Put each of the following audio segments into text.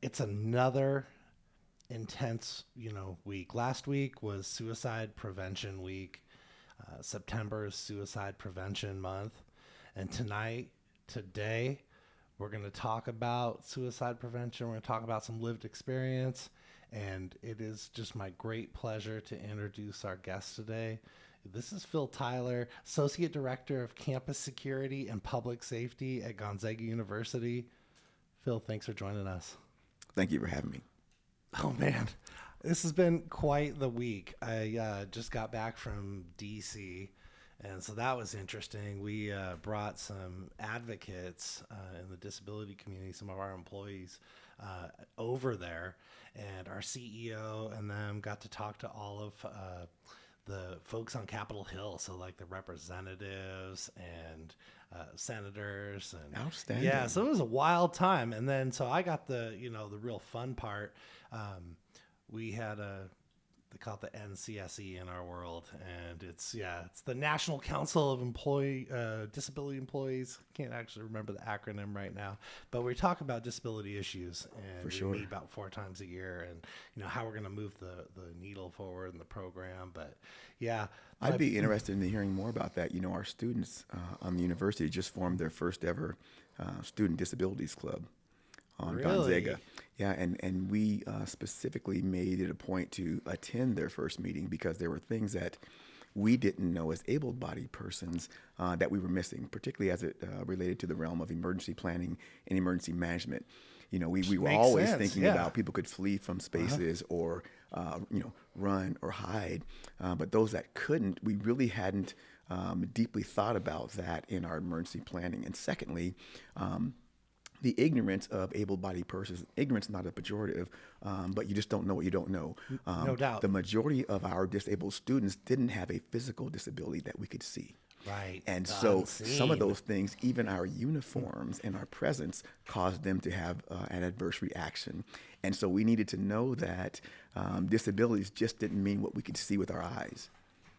It's another intense, week. Last week was Suicide Prevention Week. September is Suicide Prevention Month. And today, we're going to talk about suicide prevention. We're going to talk about some lived experience. And it is just my great pleasure to introduce our guest today. This is Phil Tyler, Associate Director of Campus Security and Public Safety at Gonzaga University. Phil, thanks for joining us. Thank you for having me. Oh, man. This has been quite the week. I just got back from D.C., and so that was interesting. We brought some advocates in the disability community, some of our employees over there, and our CEO and them got to talk to all of the folks on Capitol Hill, so like the representatives and senators. And Outstanding. Yeah, so it was a wild time. And then so I got the real fun part. We had they call it the NCSE in our world, and it's the National Council of Disability Employees. Can't actually remember the acronym right now, but we talk about disability issues, and For sure. we meet about 4 times a year, and how we're going to move the needle forward in the program. But yeah, I'd be interested in hearing more about that. Our students on the university just formed their first ever Student Disabilities Club on Gonzaga. Yeah, and we specifically made it a point to attend their first meeting because there were things that we didn't know as able-bodied persons that we were missing, particularly as it related to the realm of emergency planning and emergency management. We were Makes always sense, thinking yeah. about people could flee from spaces or, run or hide. But those that couldn't, we really hadn't deeply thought about that in our emergency planning. And secondly, the ignorance of able-bodied persons. Ignorance is not a pejorative, but you just don't know what you don't know. No doubt. The majority of our disabled students didn't have a physical disability that we could see. Right. And The so some of unseen. those things, even our uniforms and our presence, caused them to have an adverse reaction. And so we needed to know that disabilities just didn't mean what we could see with our eyes.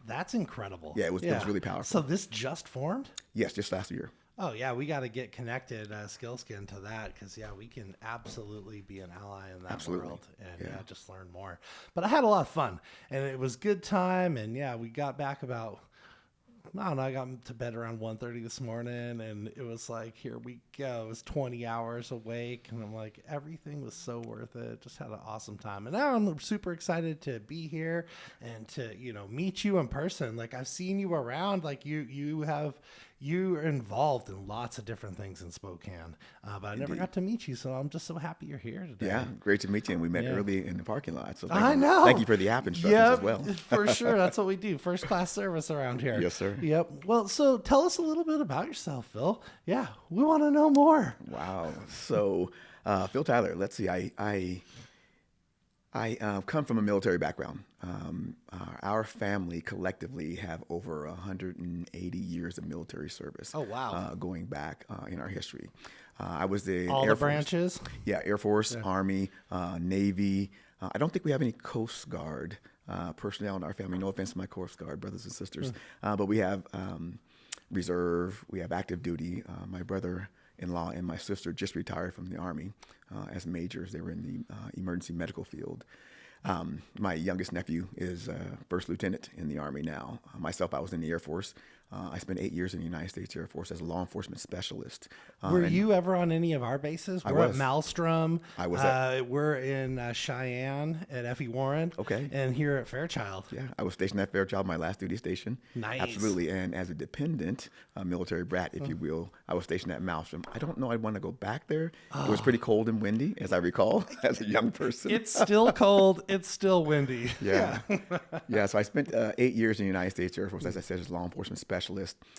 That's incredible. Yeah, it was really powerful. So this just formed? Yes, just last year. Oh, yeah, we got to get connected, Skillskin, to that because, we can absolutely be an ally in that Absolutely. world and Yeah. just learn more. But I had a lot of fun, and it was good time, and, we got back about, I don't know, I got to bed around 1:30 this morning, and it was like, here we go. It was 20 hours awake, and I'm like, everything was so worth it. Just had an awesome time. And now I'm super excited to be here and to, meet you in person. Like, I've seen you around. Like, you're involved in lots of different things in Spokane, but I never Indeed. got to meet you, so I'm just so happy you're here today. Yeah, great to meet you. And we met Yeah. early in the parking lot. So I know. Thank you for the app instructions Yep, as well. for sure. That's what we do. First class service around here. Yes, sir. Yep. Well, so tell us a little bit about yourself, Phil. Yeah, we want to know more. Wow. So, Phil Tyler, let's see. I come from a military background. Our family collectively have over 180 years of military service. Oh, wow. Going back in our history. I was the All Air the Force. branches. Yeah, Air Force, Army, Navy. I don't think we have any Coast Guard personnel in our family. No offense to my Coast Guard brothers and sisters. But we have reserve, we have active duty. My brother-in-law and my sister just retired from the Army as majors. They were in the emergency medical field. My youngest nephew is first lieutenant in the Army now. Myself, I was in the Air Force. I spent 8 years in the United States Air Force as a law enforcement specialist. Were and you ever on any of our bases? I We're at was. Maelstrom. I was We're in Cheyenne at F.E. Warren. Okay. And here at Fairchild. Yeah, I was stationed at Fairchild, my last duty station. Nice. Absolutely. And as a dependent, military brat, if you will, I was stationed at Maelstrom. I don't know I'd want to go back there. It was pretty cold and windy, as I recall, as a young person. It's still cold. It's still windy. Yeah. Yeah. So I spent 8 years in the United States Air Force, as I said, as a law enforcement specialist.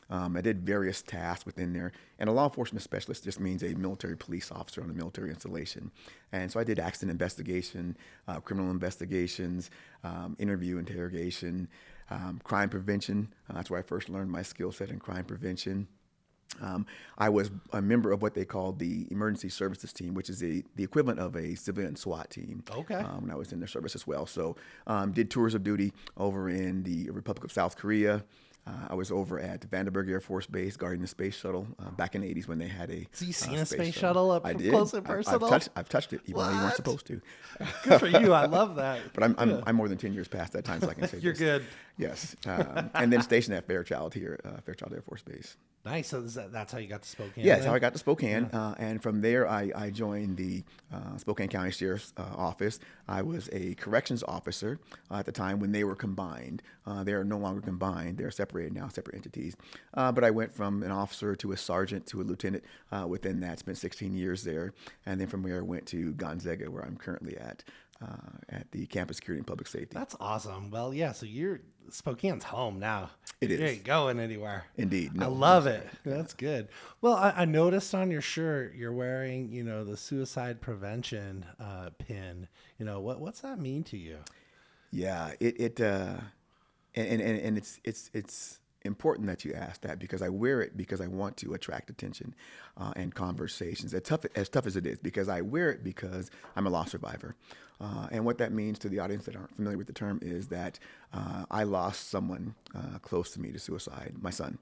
I did various tasks within there. And a law enforcement specialist just means a military police officer on a military installation. And so I did accident investigation, criminal investigations, interview interrogation, crime prevention. That's where I first learned my skill set in crime prevention. I was a member of what they called the Emergency Services Team, which is the equivalent of a civilian SWAT team. Okay. When I was in their service as well. So did tours of duty over in the Republic of South Korea, I was over at Vandenberg Air Force Base guarding the space shuttle back in the 80s when they had a. So you seen a space shuttle up I did. close and personal? I've touched it, even though you weren't What? supposed to. Good for you. I love that. But I'm more than 10 years past that time, so I can say You're this. good. Yes. And then stationed at Fairchild here, Fairchild Air Force Base. Nice. So that's how you got to Spokane? Yeah, that's then? how I got to Spokane. And from there, I joined the Spokane County Sheriff's Office. I was a corrections officer at the time when they were combined. They are no longer combined. They're separated now, separate entities. But I went from an officer to a sergeant to a lieutenant within that. Spent 16 years there. And then from there, I went to Gonzaga, where I'm currently at the Campus Security and Public Safety. That's awesome. Well, yeah. So Spokane's home now. It You is. ain't going anywhere. Indeed. I No, love it. That's good. Well, I noticed on your shirt you're wearing, the suicide prevention pin. What's that mean to you? Yeah, and it's important that you ask that, because I wear it because I want to attract attention and conversations. As tough as it is, because I wear it because I'm a loss survivor, and what that means to the audience that aren't familiar with the term is that I lost someone close to me to suicide. My son,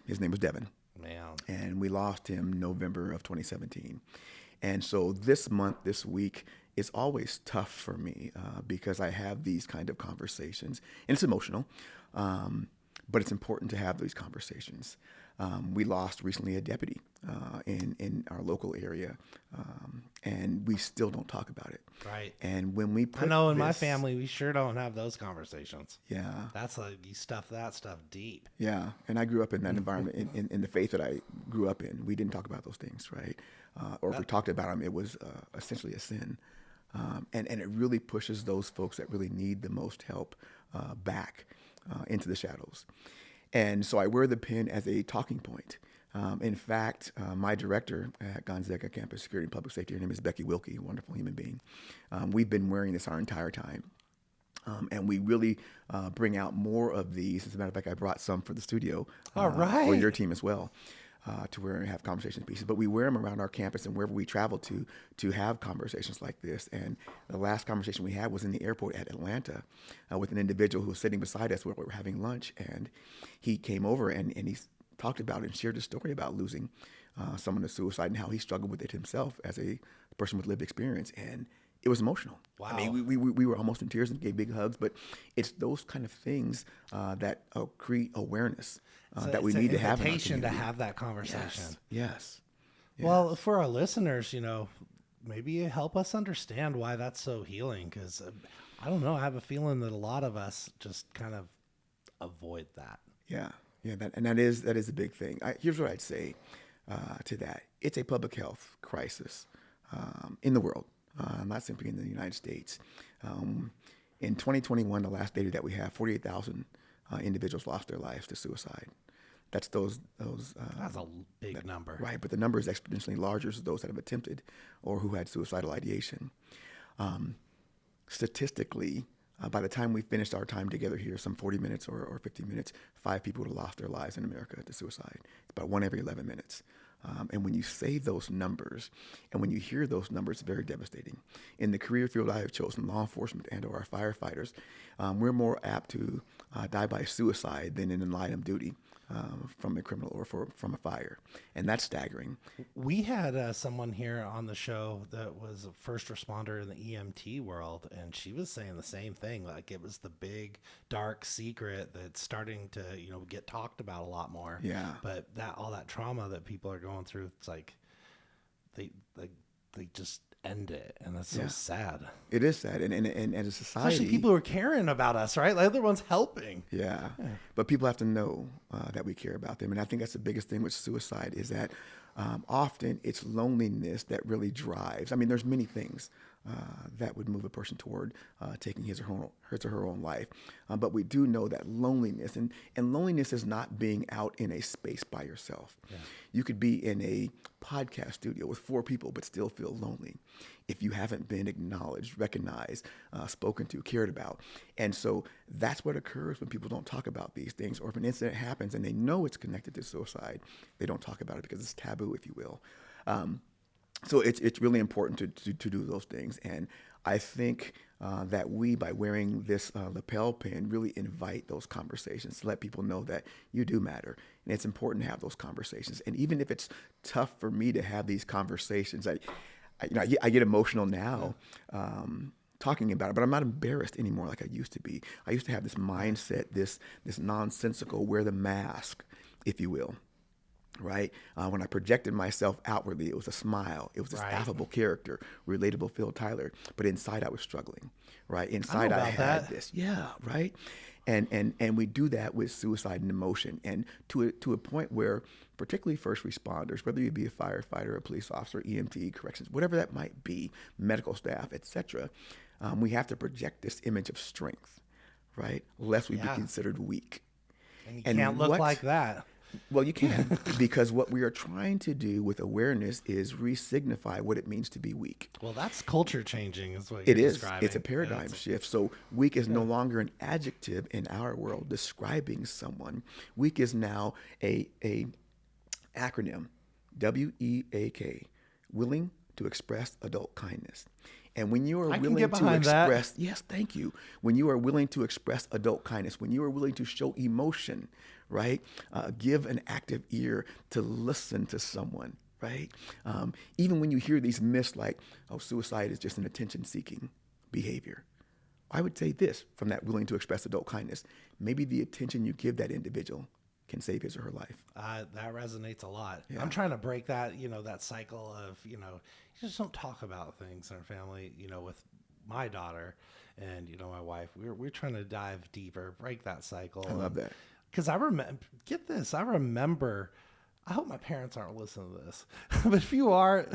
his name was Devin, Man. and we lost him November of 2017. And so this week, is always tough for me because I have these kind of conversations, and it's emotional, but it's important to have these conversations. We lost recently a deputy in our local area, and we still don't talk about it. Right. And when we put I know in my this- family, we sure don't have those conversations. yeah, That's like you stuff that stuff deep. yeah, and I grew up in that environment, in the faith that I grew up in. We didn't talk about those things, right? Or if we talked about them, it was essentially a sin. And it really pushes those folks that really need the most help back into the shadows. And so I wear the pin as a talking point. In fact, my director at Gonzaga Campus Security and Public Safety, her name is Becky Wilkie, a wonderful human being. We've been wearing this our entire time. And we really bring out more of these. As a matter of fact, I brought some for the studio All for right. your team as well. To wear and have conversation pieces, but we wear them around our campus and wherever we travel to have conversations like this. And the last conversation we had was in the airport at Atlanta with an individual who was sitting beside us while we were having lunch, and he came over and he talked about and shared a story about losing someone to suicide and how he struggled with it himself as a person with lived experience, and it was emotional. Wow. I mean, we were almost in tears and gave big hugs, but it's those kind of things that create awareness. That we It's need an to have in our invitation to community. have that conversation. Yes. Well, for our listeners, maybe you help us understand why that's so healing. Because I don't know, I have a feeling that a lot of us just kind of avoid that. Yeah. That is a big thing. Here's what I'd say to that: it's a public health crisis in the world, not simply in the United States. In 2021, the last data that we have, 48,000 individuals lost their lives to suicide. That's those. That's a big number. Right, but the number is exponentially larger as those that have attempted or who had suicidal ideation. Statistically, by the time we finished our time together here, some 40 minutes or 50 minutes, 5 people would have lost their lives in America to suicide. It's about 1 every 11 minutes. And when you say those numbers, and when you hear those numbers, it's very devastating. In the career field I have chosen, law enforcement and or our firefighters, we're more apt to die by suicide than in line of duty from a criminal or from a fire. And that's staggering. We had someone here on the show that was a first responder in the EMT world, and she was saying the same thing. Like, it was the big dark secret that's starting to, get talked about a lot more. Yeah. But all that trauma that people are going through, it's like they just end it, and that's so Yeah. sad. It is sad. And as a society... Especially people who are caring about us, right? Like, they're the ones helping. Yeah. But people have to know that we care about them. And I think that's the biggest thing with suicide is that often it's loneliness that really drives. I mean, there's many things that would move a person toward taking his or her own life. But we do know that loneliness, and loneliness is not being out in a space by yourself. Yeah. You could be in a podcast studio with 4 people but still feel lonely if you haven't been acknowledged, recognized, spoken to, cared about. And so that's what occurs when people don't talk about these things, or if an incident happens and they know it's connected to suicide, they don't talk about it because it's taboo, if you will. So it's really important to do those things. And I think that we, by wearing this lapel pin, really invite those conversations to let people know that you do matter. And it's important to have those conversations. And even if it's tough for me to have these conversations, I get emotional now talking about it, but I'm not embarrassed anymore like I used to be. I used to have this mindset, this nonsensical, wear the mask, if you will. Right? When I projected myself outwardly, it was a smile. It was this Right. affable character, relatable Phil Tyler. But inside, I was struggling. Right? Inside, I about had that. this. Yeah. Right. And we do that with suicide and emotion, and to a point where, particularly first responders, whether you be a firefighter, a police officer, EMT, corrections, whatever that might be, medical staff, etc., we have to project this image of strength. Right? Lest we be Yeah. considered weak. And you And can't look what- like that. Well, you can, because what we are trying to do with awareness is re-signify what it means to be weak. Well, that's culture changing, is what It you're is. describing. It's a paradigm It's- shift. So weak is no longer an adjective in our world describing someone. Weak is now a acronym, WEAK, willing to express adult kindness. And when you are I can willing get to behind that. express, yes, thank you. When you are willing to express adult kindness, when you are willing to show emotion, right? Give an active ear to listen to someone, right? Even when you hear these myths like, oh, suicide is just an attention-seeking behavior. I would say this from that willing to express adult kindness. Maybe the attention you give that individual can save his or her life. That resonates a lot. Yeah. I'm trying to break that, that cycle of, you just don't talk about things in our family, with my daughter and, my wife. We're trying to dive deeper, break that cycle. I love that. Because I remember, get this, I hope my parents aren't listening to this, but if you are,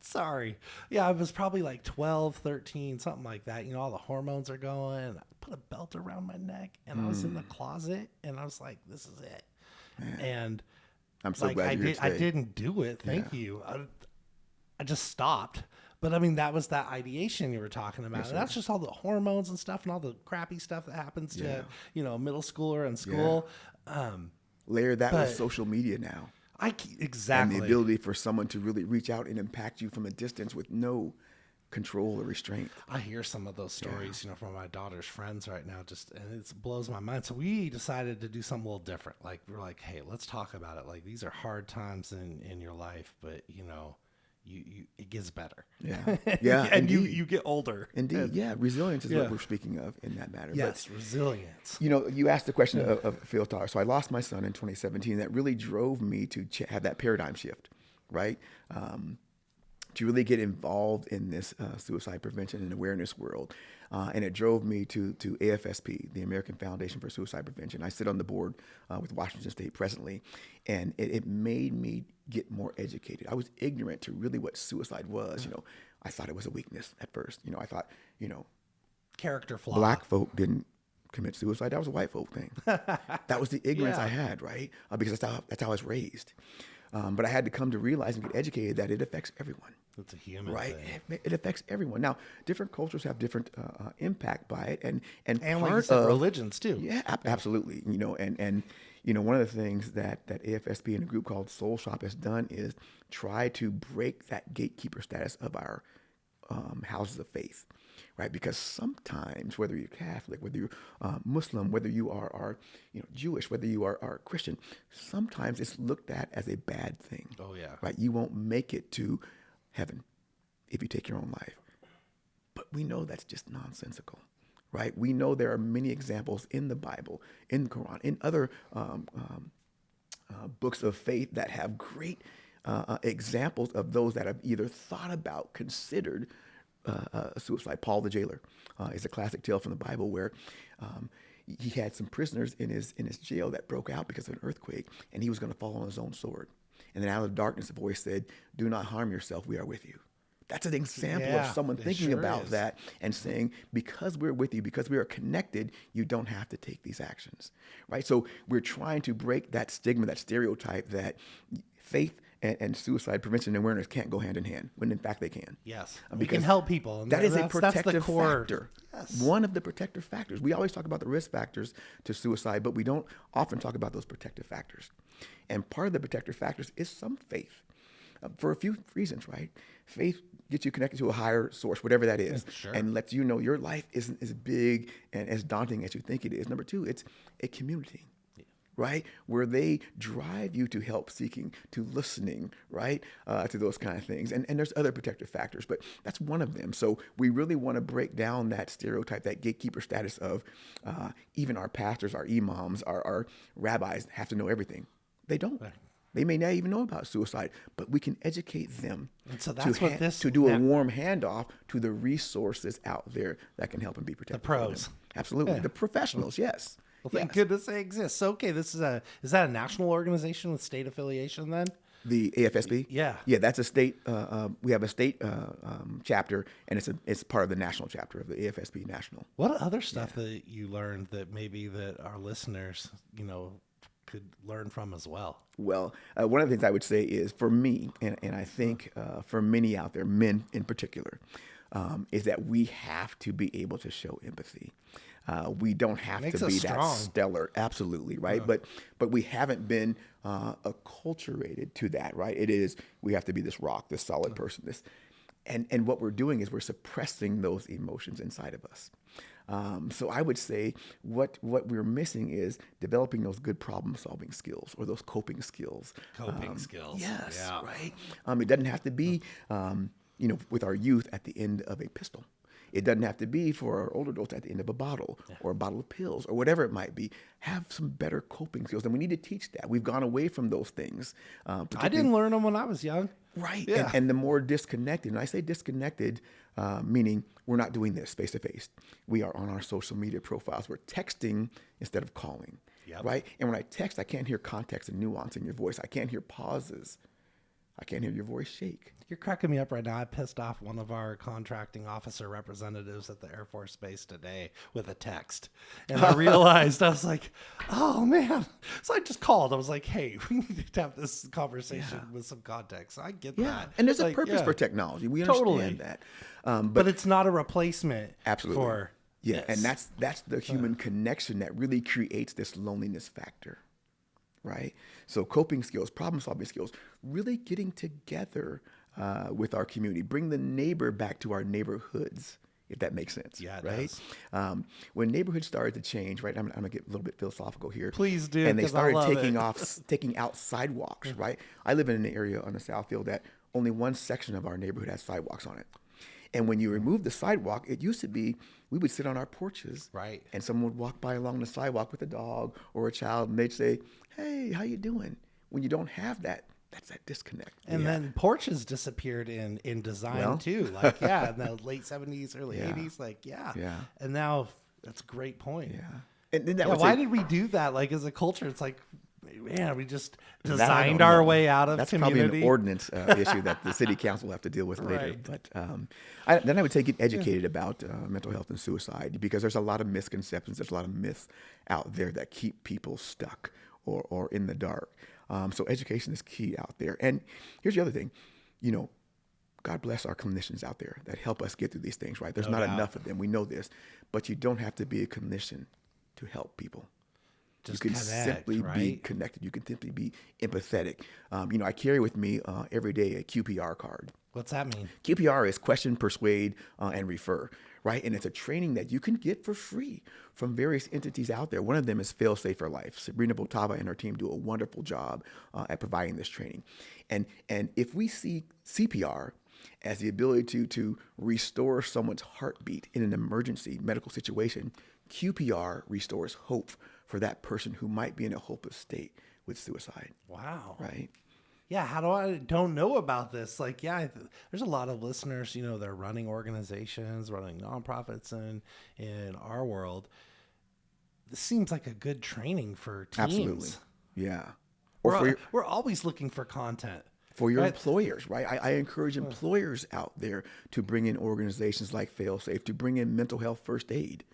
sorry. Yeah, I was probably like 12, 13, something like that. All the hormones are going. I put a belt around my neck and I was in the closet and I was like, this is it. Man. And I'm so glad you're here I today. didn't do it. Thank you. I just stopped. But I mean, that was that ideation you were talking about. Yes, And that's just all the hormones and stuff and all the crappy stuff that happens to, Yeah. a middle schooler in school. Layer that But- with social media now. Exactly. And the ability for someone to really reach out and impact you from a distance with no control or restraint. I hear some of those stories, from my daughter's friends right now, and it blows my mind. So we decided to do something a little different. Like, we're like, hey, let's talk about it. Like, these are hard times in your life, but it gets better. Yeah. Yeah. And indeed. you get older. Indeed. Yeah. Resilience is Yeah. what we're speaking of in that matter. Yes, resilience. But, you asked the question of Phil Tyler. So I lost my son in 2017. That really drove me to have that paradigm shift, right? To really get involved in this suicide prevention and awareness world. And it drove me to AFSP, the American Foundation for Suicide Prevention. I sit on the board with Washington State presently, and it made me get more educated. I was ignorant to really what suicide was. I thought it was a weakness at first. I thought, Character flaw. black folk didn't commit suicide. That was a white folk thing. That was the ignorance Yeah. I had, right? Because that's how I was raised. But I had to come to realize and get educated that it affects everyone. It's a human Right, thing. it affects everyone. Now, different cultures have different impact by it, and And like you part said, of religions too. yeah, absolutely. And one of the things that AFSP and a group called Soul Shop has done is try to break that gatekeeper status of our houses of faith, right? Because sometimes, whether you're Catholic, whether you're Muslim, whether you are Jewish, whether you are Christian, sometimes it's looked at as a bad thing. Oh, yeah. Right? You won't make it to heaven if you take your own life. But we know that's just nonsensical, right? We know there are many examples in the Bible, in the Quran, in other books of faith that have great examples of those that have either thought about, considered suicide. Paul the jailer is a classic tale from the Bible where he had some prisoners in his jail that broke out because of an earthquake, and he was going to fall on his own sword. And then out of the darkness, a voice said, "Do not harm yourself. We are with you." That's an example Yeah, of someone it thinking sure about is. that and saying, because we're with you, because we are connected, you don't have to take these actions, right? So we're trying to break that stigma, that stereotype that faith and suicide prevention and awareness can't go hand in hand, when in fact they can. Yes. We Because can help people. And that is a that's the protective core. factor. Yes. One of the protective factors. We always talk about the risk factors to suicide, but we don't often talk about those protective factors. And part of the protective factors is some faith. For a few reasons, right? Faith gets you connected to a higher source, whatever that is, Sure. and lets you know your life isn't as big and as daunting as you think it is. Number two, it's a community, right? Where they drive you to help seeking, to listening, right? To those kind of things. And there's other protective factors, but that's one of them. So we really want to break down that stereotype, that gatekeeper status of even our pastors, our imams, our rabbis have to know everything. They don't. Right. They may not even know about suicide, but we can educate them And so that's what this to do a warm handoff to the resources out there that can help them be protected. The pros. For them. Absolutely. Yeah. The professionals, yes. Well, thank Yes. goodness they exist. So, okay, is that a national organization with state affiliation then? The AFSB? Yeah. Yeah, that's a state, we have a state chapter, and it's part of the national chapter of the AFSB National. What other stuff that you learned that maybe that our listeners, could learn from as well? Well, one of the things I would say is for me, and I think for many out there, men in particular, is that we have to be able to show empathy. We don't have Makes to us be that strong. stellar, absolutely, right? But we haven't been acculturated to that, right? It is, we have to be this rock, this solid person, this, and what we're doing is we're suppressing those emotions inside of us. So I would say what we're missing is developing those good problem-solving skills or those coping skills. Coping skills. Yes, Yeah. right. It doesn't have to be, with our youth at the end of a pistol. It doesn't have to be for our older adults at the end of a bottle or a bottle of pills or whatever it might be. Have some better coping skills, and we need to teach that. We've gone away from those things. I didn't learn them when I was young. Right. Yeah. And the more disconnected, and I say disconnected, meaning we're not doing this face to face. We are on our social media profiles. We're texting instead of calling. Yep. Right. And when I text, I can't hear context and nuance in your voice. I can't hear pauses. I can't hear your voice shake. You're cracking me up right now. I pissed off one of our contracting officer representatives at the Air Force Base today with a text. And I realized, I was like, oh, man. So I just called. I was like, hey, we need to have this conversation with some context. I get Yeah. that. And there's a Like, purpose yeah. for technology. We Totally. understand that. But it's not a replacement Absolutely. for... Yeah, and this. that's the human connection that really creates this loneliness factor, right? So coping skills, problem-solving skills, really getting together with our community, bring the neighbor back to our neighborhoods, if that makes sense. Yeah, it right. does. When neighborhoods started to change, right? I'm gonna get a little bit philosophical here. Please do, And they 'cause I started love taking out sidewalks, right? I live in an area on the Southfield that only one section of our neighborhood has sidewalks on it. And when you remove the sidewalk, it used to be we would sit on our porches, Right. and someone would walk by along the sidewalk with a dog or a child, and they'd say, "Hey, how you doing?" When you don't have that, that's that disconnect. And Yeah. then porches disappeared in design Well. too. Like, yeah, in the late 70s, early Yeah. 80s. Like, yeah. Yeah. And now that's a great point. Yeah. And then that Yeah, would why say, did we do that? Like, as a culture, it's like, man, we just that I designed don't our know. way out of That's community. probably an ordinance issue that the city council will have to deal with later. Right. But then I would say get educated about mental health and suicide, because there's a lot of misconceptions. There's a lot of myths out there that keep people stuck or in the dark. So education is key out there. And here's the other thing, God bless our clinicians out there that help us get through these things, right? There's No not doubt. enough of them. We know this, but you don't have to be a clinician to help people. Just You can connect, simply be right? connected. You can simply be empathetic. I carry with me every day a QPR card. What's that mean? QPR is question, persuade, and refer, right? And it's a training that you can get for free from various entities out there. One of them is Fail Safe for Life. Sabrina Botava and her team do a wonderful job at providing this training. And if we see CPR as the ability to restore someone's heartbeat in an emergency medical situation, QPR restores hope for that person who might be in a hopeless state with suicide, Wow. right? Yeah, how do I don't know about this? Like, yeah, there's a lot of listeners, they're running organizations, running nonprofits in our world. This seems like a good training for teams. Absolutely. Yeah. Or We're always looking for content. for your Right. employers, right? I encourage employers out there to bring in organizations like FailSafe, to bring in mental health first aid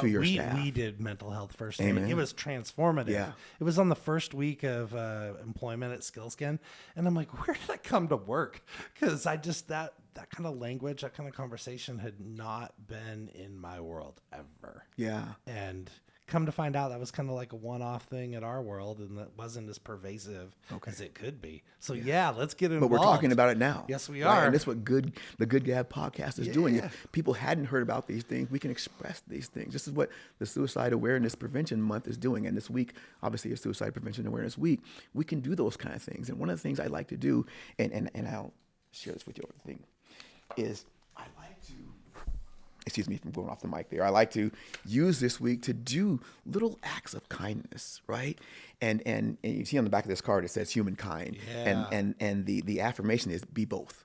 to your staff. We did mental health first Amen. aid. It was transformative. Yeah. It was on the first week of employment at Skillskin. And I'm like, where did I come to work? Because I just, that kind of language, that kind of conversation had not been in my world ever. Yeah. And come to find out that was kind of like a one-off thing at our world, and that wasn't as pervasive as it could be. So yeah, let's get involved. But we're talking about it now. Yes, we right? are. And that's what the Good Gab podcast is doing. Yeah. If people hadn't heard about these things, we can express these things. This is what the Suicide Awareness Prevention Month is doing. And this week, obviously, is Suicide Prevention Awareness Week. We can do those kind of things. And one of the things I like to do, and I'll share this with you over the thing, is I like to, excuse me from going off the mic there, I like to use this week to do little acts of kindness, right? And you see on the back of this card, it says humankind. Yeah. And the affirmation is be both.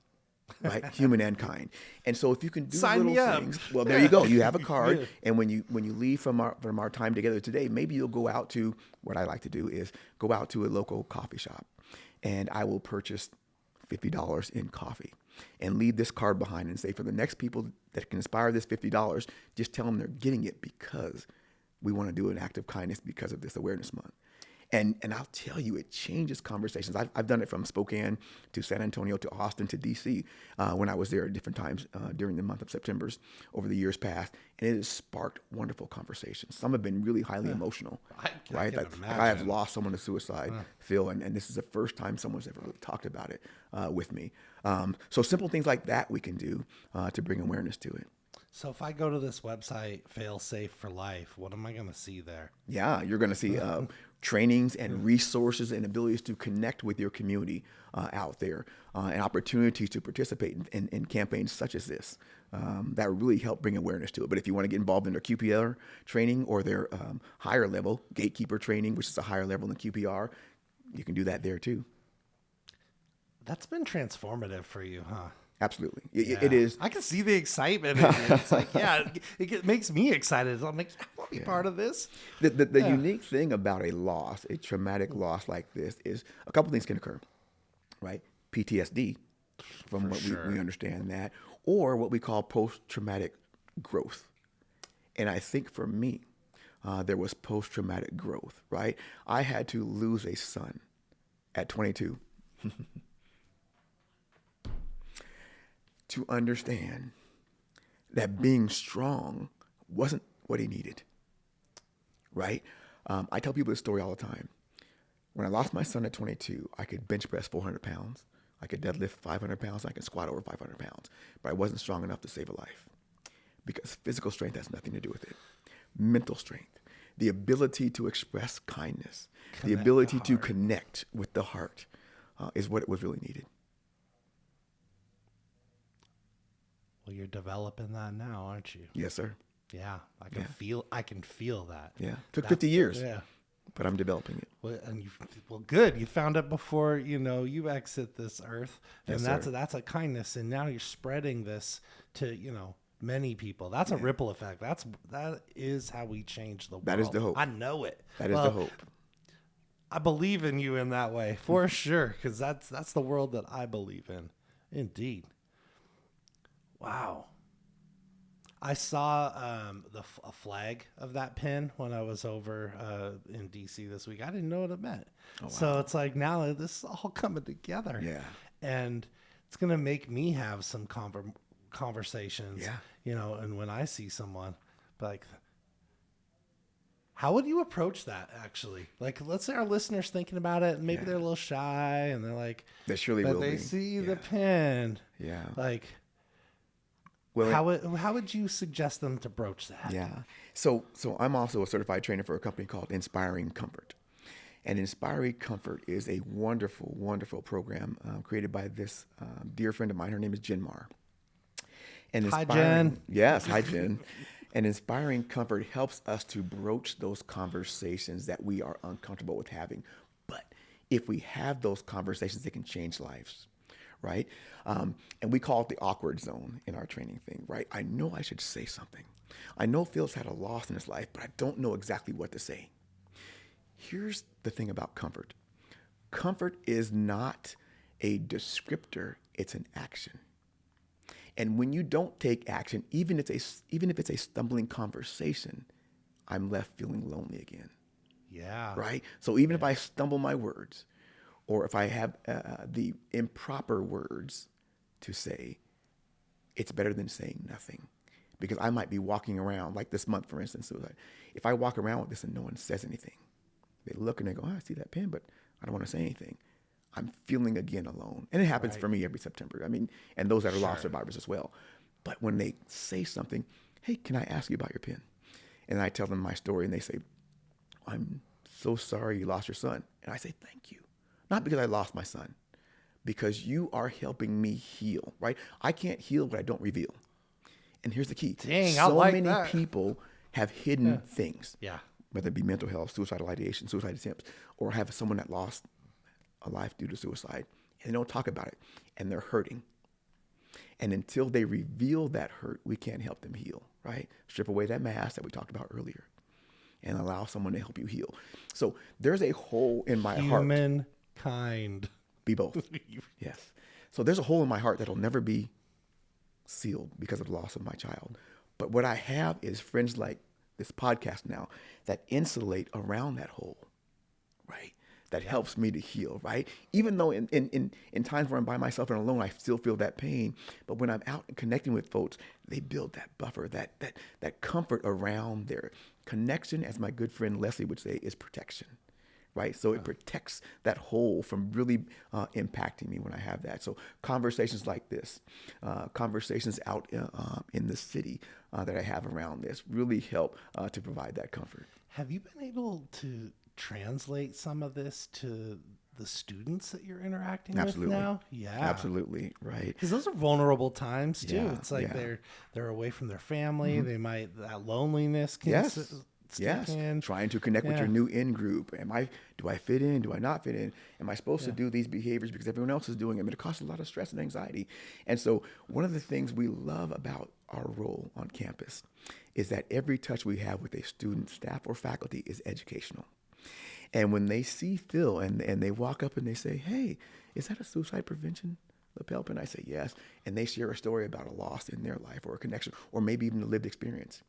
Right, human and kind, and so if you can do Sign me little up. things, well, there you go. You have a card, Yeah. and when you leave from our time together today, maybe you'll go out to what I like to do is go out to a local coffee shop, and I will purchase $50 in coffee, and leave this card behind and say, for the next people that can inspire this $50, just tell them they're getting it because we want to do an act of kindness because of this awareness month. And I'll tell you, it changes conversations. I've done it from Spokane to San Antonio to Austin to D.C. When I was there at different times during the month of September over the years past. And it has sparked wonderful conversations. Some have been really highly emotional, I right? can Like, I have imagine. lost someone to suicide, Phil, and this is the first time someone's ever really talked about it with me. So simple things like that we can do to bring awareness to it. So if I go to this website, Fail Safe for Life, what am I going to see there? Yeah, you're going to see trainings and resources and abilities to connect with your community out there, and opportunities to participate in campaigns such as this that really help bring awareness to it. But if you want to get involved in their QPR training or their higher level gatekeeper training, which is a higher level than QPR, you can do that there too. That's been transformative for you, huh? Absolutely. It Yeah. is. I can see the excitement. In you. It's like, yeah, it makes me excited. I'm like, I want to be part of this. The unique thing about a loss, a traumatic loss like this, is a couple things can occur, right? PTSD, from what sure. we understand that, or what we call post-traumatic growth. And I think for me, there was post-traumatic growth, right? I had to lose a son at 22 to understand that being strong wasn't what he needed, right? I tell people this story all the time. When I lost my son at 22, I could bench press 400 pounds. I could deadlift 500 pounds. I could squat over 500 pounds. But I wasn't strong enough to save a life because physical strength has nothing to do with it. Mental strength, the ability to express kindness, the Connect ability the to heart. connect with the heart is what was really needed. Well, you're developing that now, aren't you? Yes, sir. Yeah, I can Yeah. feel that. Yeah. Took That- 50 years, Yeah. but I'm developing it. Well, good. You found it before you exit this earth, and Yes, sir. that's a kindness. And now you're spreading this to many people. That's a ripple effect. That is how we change the world. That is the hope. I know it. That is the hope. I believe in you in that way for sure, because that's the world that I believe in. Indeed. Wow. I saw a flag of that pin when I was over in DC this week. I didn't know what it meant. So it's like now this is all coming together. Yeah. And it's going to make me have some conversations, Yeah. and when I see someone, like, how would you approach that actually? Like, let's say our listeners thinking about it and maybe they're a little shy and they're like, They surely but will they be. see Yeah. the pin. Yeah. Like, Well, how would you suggest them to broach that? yeah. So I'm also a certified trainer for a company called Inspiring Comfort. And Inspiring Comfort is a wonderful, wonderful program created by this dear friend of mine. Her name is Jen Marr. And Hi, Jen. Yes, hi, Jen. And Inspiring Comfort helps us to broach those conversations that we are uncomfortable with having. But if we have those conversations, they can change lives, right? And we call it the awkward zone in our training thing, right? I know I should say something. I know Phil's had a loss in his life, but I don't know exactly what to say. Here's the thing about comfort. Comfort is not a descriptor, it's an action. And when you don't take action, even if it's a stumbling conversation, I'm left feeling lonely again, Yeah. right? So even if I stumble my words, or if I have the improper words to say, it's better than saying nothing, because I might be walking around like this month, for instance, suicide. If I walk around with this and no one says anything, they look and they go, oh, I see that pen, but I don't want to say anything. I'm feeling again alone. And it happens Right. for me every September. I mean, and those that are lost Sure. survivors as well. But when they say something, hey, can I ask you about your pen? And I tell them my story and they say, I'm so sorry you lost your son. And I say, thank you. Not because I lost my son, because you are helping me heal, right? I can't heal what I don't reveal. And here's the key. Dang, I so like many that. people have hidden things, Yeah. whether it be mental health, suicidal ideation, suicide attempts, or have someone that lost a life due to suicide, and they don't talk about it, and they're hurting. And until they reveal that hurt, we can't help them heal, right? Strip away that mask that we talked about earlier and allow someone to help you heal. So there's a hole in my heart. Humankind. Be both. Yes. So there's a hole in my heart that'll never be sealed because of the loss of my child. But what I have is friends like this podcast now that insulate around that hole, right? That helps me to heal, right? Even though in times where I'm by myself and alone, I still feel that pain. But when I'm out and connecting with folks, they build that buffer, that comfort around their connection, as my good friend Leslie would say, is protection. Right. So it protects that hole from really impacting me when I have that. So conversations like this, conversations out in the city that I have around this really help to provide that comfort. Have you been able to translate some of this to the students that you're interacting Absolutely. with now? Yeah. Absolutely. Right. Because those are vulnerable times too. Yeah, It's like yeah. they're away from their family. They might, that loneliness can Yes. stick Yes. in. Trying to connect with Yeah. your new in group. Do I fit in? Do I not fit in? Am I supposed to do these behaviors because everyone else is doing them? It causes a lot of stress and anxiety. And so one of the things we love about our role on campus is that every touch we have with a student, staff, or faculty is educational. And when they see Phil and they walk up and they say, hey, is that a suicide prevention lapel pin? I say, yes. And they share a story about a loss in their life or a connection or maybe even a lived experience.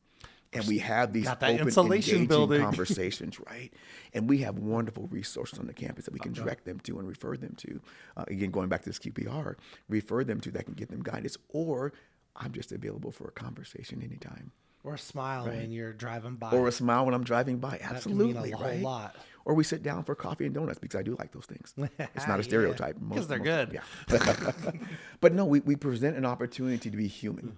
And we have these Got that open, insulation engaging building. conversations, right? And we have wonderful resources on the campus that we can direct them to and refer them to. Again, going back to this QPR, refer them to that can give them guidance. Or I'm just available for a conversation anytime. Or a smile when you're driving by. Or a smile when I'm driving by. That can Absolutely, mean a right? whole lot. Or we sit down for coffee and donuts because I do like those things. It's not a stereotype. Because they're good. Yeah. But no, we present an opportunity to be human,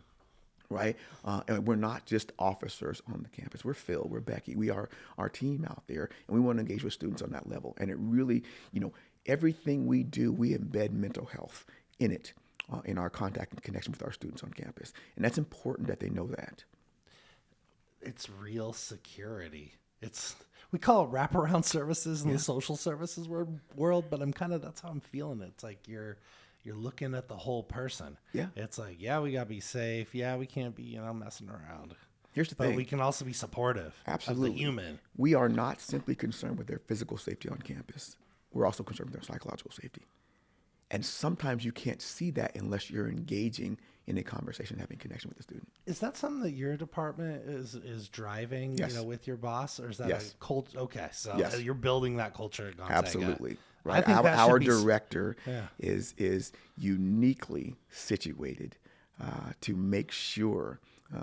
right? And we're not just officers on the campus. We're Phil, we're Becky. We are our team out there, and we want to engage with students on that level. And it really, everything we do, we embed mental health in it, in our contact and connection with our students on campus. And that's important that they know that. It's real security. We call it wraparound services in the social services world, but that's how I'm feeling it. It's like you're looking at the whole person. Yeah. It's like, yeah, we gotta be safe. Yeah, we can't be, messing around. Here's the But thing. we can also be supportive Absolutely. of the human. We are not simply concerned with their physical safety on campus. We're also concerned with their psychological safety. And sometimes you can't see that unless you're engaging in a conversation, having connection with the student. Is that something that your department is driving, Yes. with your boss, or is that Yes. a culture? Okay, so Yes. you're building that culture at Gonzaga. Absolutely. I Right. think that Our should be director Yeah. is uniquely situated to make sure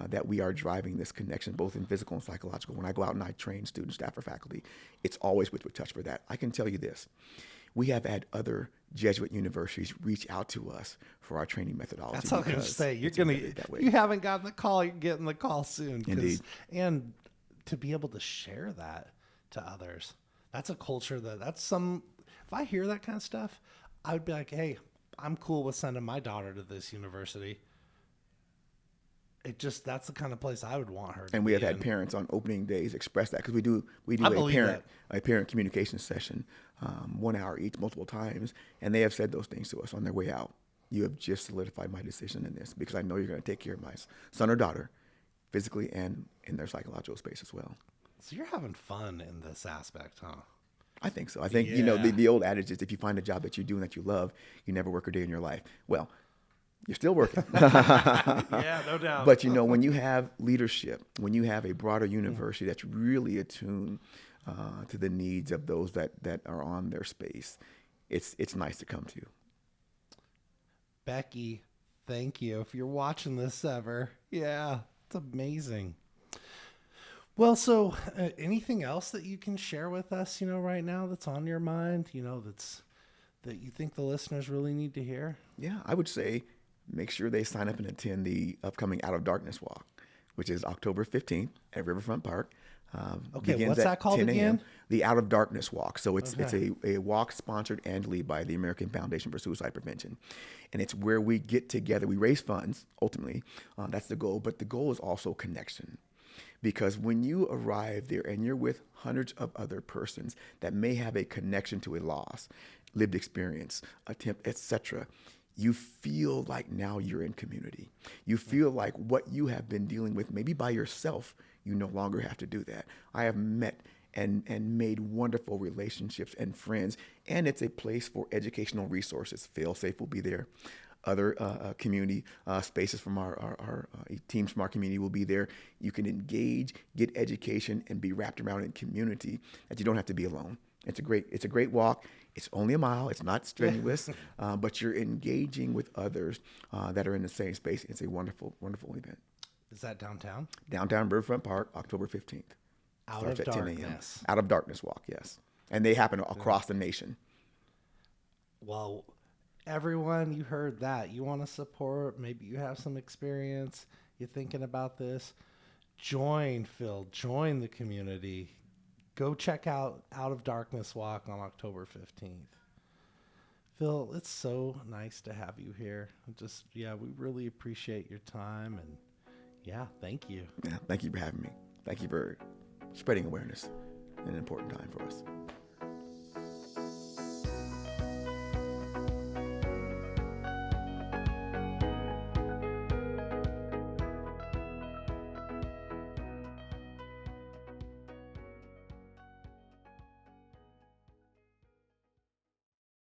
that we are driving this connection, both in physical and psychological. When I go out and I train students, staff, or faculty, it's always with touch for that. I can tell you this. We have had other Jesuit universities reach out to us for our training methodology. That's all I'm gonna because say. it's embedded that way. You haven't gotten the call. You're getting the call soon. Indeed. And to be able to share that to others, that's a culture that's some. If I hear that kind of stuff, I would be like, hey, I'm cool with sending my daughter to this university. That's the kind of place I would want her to And we be have had in. parents on opening days express that because we do I a believe parent communication session, 1 hour each, multiple times, and they have said those things to us on their way out. You have just solidified my decision in this because I know you're going to take care of my son or daughter, physically and in their psychological space as well. So you're having fun in this aspect, huh? I think so. I think Yeah. the old adage is if you find a job that you're doing that you love, you never work a day in your life. Well, you're still working. Yeah, no doubt. But when you have leadership, when you have a broader university that's really attuned to the needs of those that are on their space, it's nice to come to. Becky, thank you. If you're watching this ever, yeah, It's amazing. Well, so anything else that you can share with us, right now that's on your mind, that you think the listeners really need to hear? Yeah, I would say make sure they sign up and attend the upcoming Out of Darkness Walk, which is October 15th at Riverfront Park. Okay, Begins what's at that called 10 a.m. again? The Out of Darkness Walk. So it's Okay. a walk sponsored annually by the American Foundation for Suicide Prevention, and it's where we get together. We raise funds ultimately. That's the goal, but the goal is also connection. Because when you arrive there and you're with hundreds of other persons that may have a connection to a loss, lived experience, attempt, etc., you feel like now you're in community. You feel like what you have been dealing with, maybe by yourself, you no longer have to do that. I have met and made wonderful relationships and friends, and it's a place for educational resources. Failsafe will be there. Other community spaces from our teams from our community will be there. You can engage, get education, and be wrapped around in community that you don't have to be alone. It's a great walk. It's only a mile. It's not strenuous, but you're engaging with others that are in the same space. It's a wonderful, wonderful event. Is that downtown? Downtown Riverfront Park, October 15th. Out Starts of at 10 a.m. Darkness. Out of Darkness Walk, yes. And they happen across the nation. Well, everyone, you heard that. You want to support, maybe you have some experience, you're thinking about this. Join Phil, join the community. Go check out of Darkness Walk on October 15th. Phil, it's so nice to have you here. We really appreciate your time, and thank you. Yeah, thank you for having me. Thank you for spreading awareness in an important time for us.